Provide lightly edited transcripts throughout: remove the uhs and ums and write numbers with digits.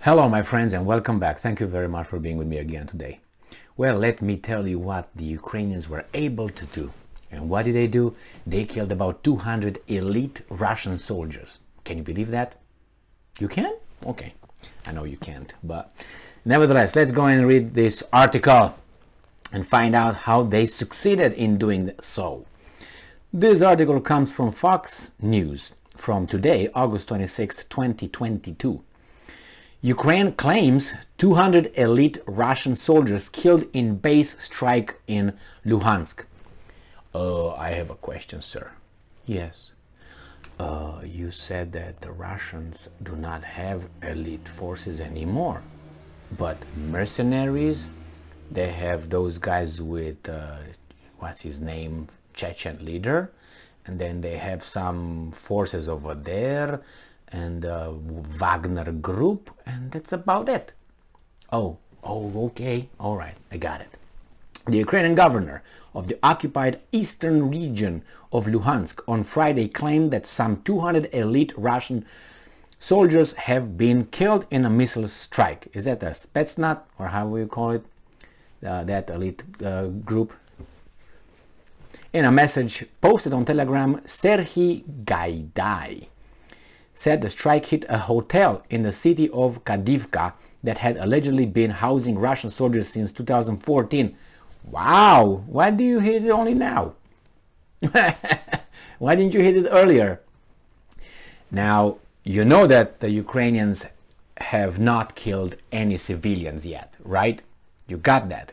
Hello my friends and welcome back. Thank you very much for being with me again today. Well, let me tell you what the Ukrainians were able to do. And what did they do? They killed about 200 elite Russian soldiers. Can you believe that? You can? Okay. I know you can't, but nevertheless, let's go and read this article and find out how they succeeded in doing so. This article comes from Fox News from today, August 26, 2022. Ukraine claims 200 elite Russian soldiers killed in base strike in Luhansk. I have a question, sir. Yes. You said that the Russians do not have elite forces anymore, but mercenaries, they have those guys with, what's his name, Chechen leader, and then they have some forces over there, and Wagner group, and that's about it. Oh, okay, all right, I got it. The Ukrainian governor of the occupied eastern region of Luhansk on Friday claimed that some 200 elite Russian soldiers have been killed in a missile strike. Is that a Spetsnaz, or how will you call it, that elite group? In a message posted on Telegram, Serhiy Gaidai said the strike hit a hotel in the city of Kadivka that had allegedly been housing Russian soldiers since 2014. Wow! Why do you hit it only now? Why didn't you hit it earlier? Now, you know that the Ukrainians have not killed any civilians yet, right? You got that.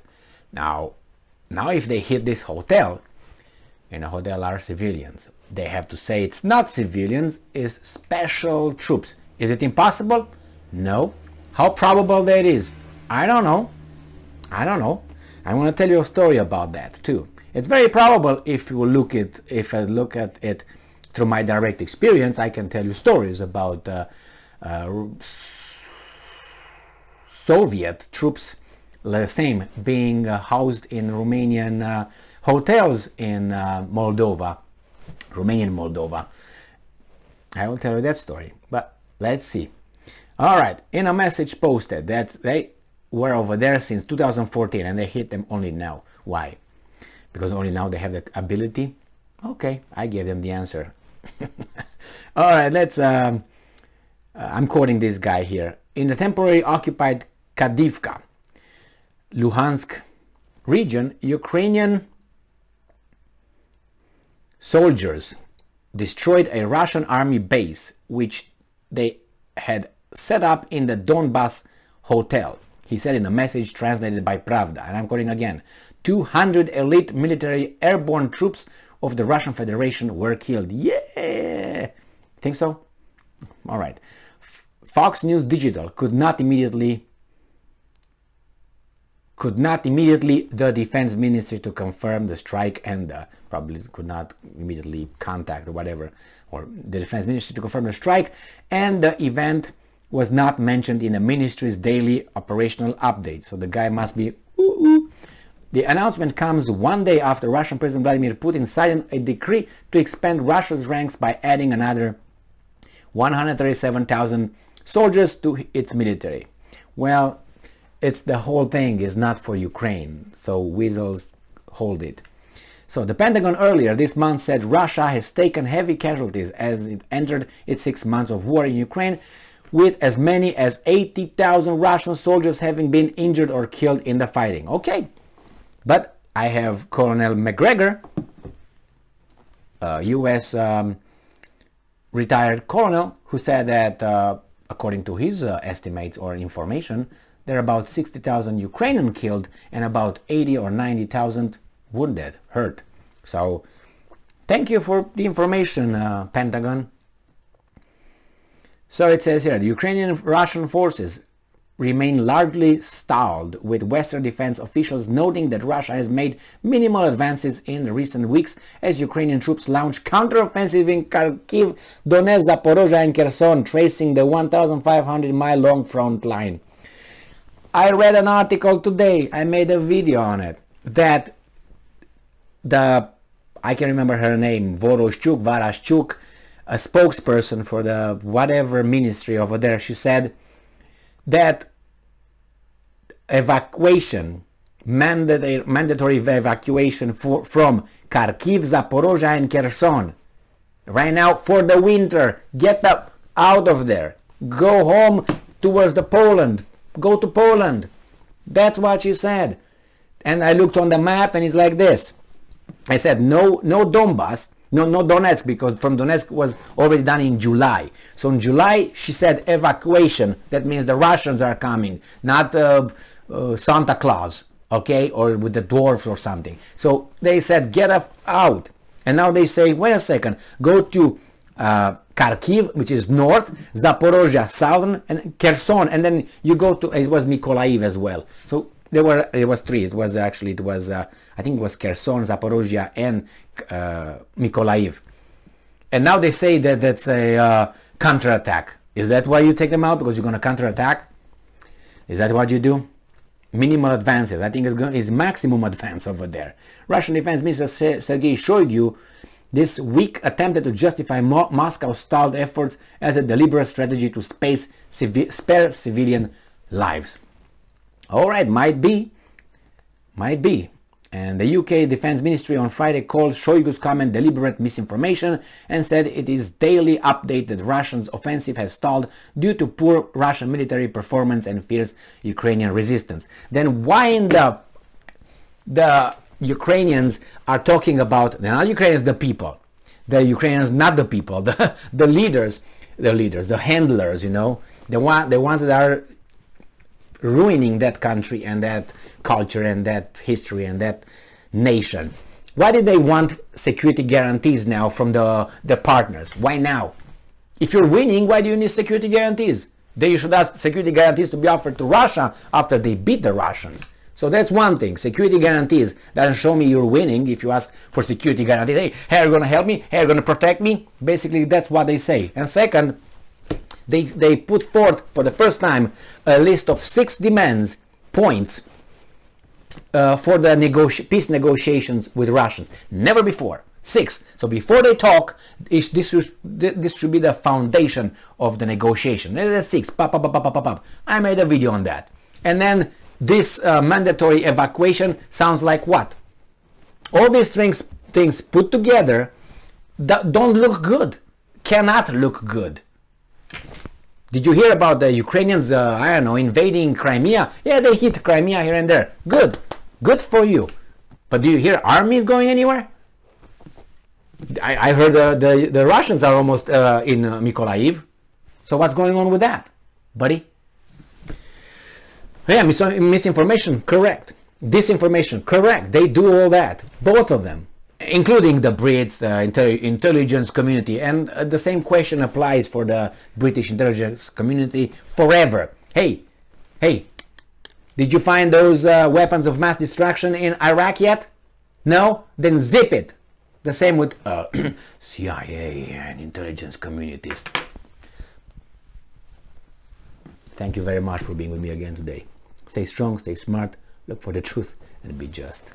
Now if they hit this hotel, in a hotel are civilians, they have to say it's not civilians, it's special troops. Is it impossible? No. How probable that is? I don't know. I want to tell you a story about that too. It's very probable if you look at it through my direct experience. I can tell you stories about Soviet troops, the same, being housed in Romanian hotels in Moldova, Romanian Moldova. I will tell you that story, but let's see. All right, in a message posted that they were over there since 2014 and they hit them only now. Why? Because only now they have the ability? Okay, I gave them the answer. All right, let's, I'm quoting this guy here. In the temporary occupied Kadivka, Luhansk region, Ukrainian soldiers destroyed a Russian army base which they had set up in the Donbass hotel. He said in a message translated by Pravda, and I'm quoting again, 200 elite military airborne troops of the Russian Federation were killed. Yeah! Think so? All right. Fox News Digital could not immediately the defense ministry to confirm the strike, and probably could not immediately contact or whatever, or the defense ministry to confirm the strike, and the event was not mentioned in the ministry's daily operational update. So the guy must be The announcement comes one day after Russian President Vladimir Putin signed a decree to expand Russia's ranks by adding another 137,000 soldiers to its military. Well, it's the whole thing is not for Ukraine, so weasels hold it. So the Pentagon earlier this month said Russia has taken heavy casualties as it entered its 6 months of war in Ukraine, with as many as 80,000 Russian soldiers having been injured or killed in the fighting. Okay, but I have Colonel McGregor, US retired colonel, who said that according to his estimates or information, there are about 60,000 Ukrainian killed and about 80 or 90,000 wounded, hurt. So thank you for the information, Pentagon. So it says here, the Ukrainian-Russian forces remain largely stalled, with Western defense officials noting that Russia has made minimal advances in the recent weeks as Ukrainian troops launch counteroffensive in Kharkiv, Donetsk, Zaporozhye and Kherson, tracing the 1,500-mile-long front line. I read an article today, I made a video on it, that I can remember her name, Varashchuk, a spokesperson for the whatever ministry over there, she said that evacuation, mandatory evacuation from Kharkiv, Zaporozhye and Kherson right now for the winter. Get up out of there, go home towards the Poland, go to Poland. That's what she said. And I looked on the map and it's like this. I said no Donbass, no Donetsk, because from Donetsk was already done in July. So in July she said evacuation. That means the Russians are coming, not Santa Claus, okay, or with the dwarfs or something. So they said get out. And now they say, wait a second, go to Kharkiv, which is north, Zaporozhye southern, and Kherson, and then you go to, it was Mykolaiv as well. So it was three. It was I think it was Kherson, Zaporozhye, and Mykolaiv. And now they say that that's a counterattack. Is that why you take them out? Because you're going to counterattack? Is that what you do? Minimal advances. I think it's maximum advance over there. Russian Defense Minister Sergei Shoigu this week attempted to justify Moscow's stalled efforts as a deliberate strategy to spare civilian lives. All right, might be. And the UK Defense Ministry on Friday called Shoigu's comment deliberate misinformation and said it is daily update that Russia's offensive has stalled due to poor Russian military performance and fierce Ukrainian resistance. Then why in the Ukrainians are talking about, not Ukrainians, the people. The Ukrainians, not the people, the leaders, the handlers, you know, the ones that are ruining that country and that culture and that history and that nation. Why did they want security guarantees now from the partners? Why now? If you're winning, why do you need security guarantees? They should ask security guarantees to be offered to Russia after they beat the Russians. So that's one thing. Security guarantees doesn't show me you're winning if you ask for security guarantees. Hey, are you going to help me? Hey, are you going to protect me? Basically, that's what they say. And second, they put forth for the first time a list of 6 demands, points, for the peace negotiations with Russians. Never before. 6. So before they talk, this should be the foundation of the negotiation. That's 6. I made a video on that. And then this mandatory evacuation sounds like what? All these things put together don't look good. Cannot look good. Did you hear about the Ukrainians, I don't know, invading Crimea? Yeah, they hit Crimea here and there. Good. Good for you. But do you hear armies going anywhere? I heard the Russians are almost in Mykolaiv. So what's going on with that, buddy? Yeah, misinformation, correct. Disinformation, correct. They do all that. Both of them. Including the Brits, intelligence community, and the same question applies for the British intelligence community forever. Hey, did you find those weapons of mass destruction in Iraq yet? No? Then zip it. The same with CIA and intelligence communities. Thank you very much for being with me again today. Stay strong, stay smart, look for the truth, and be just.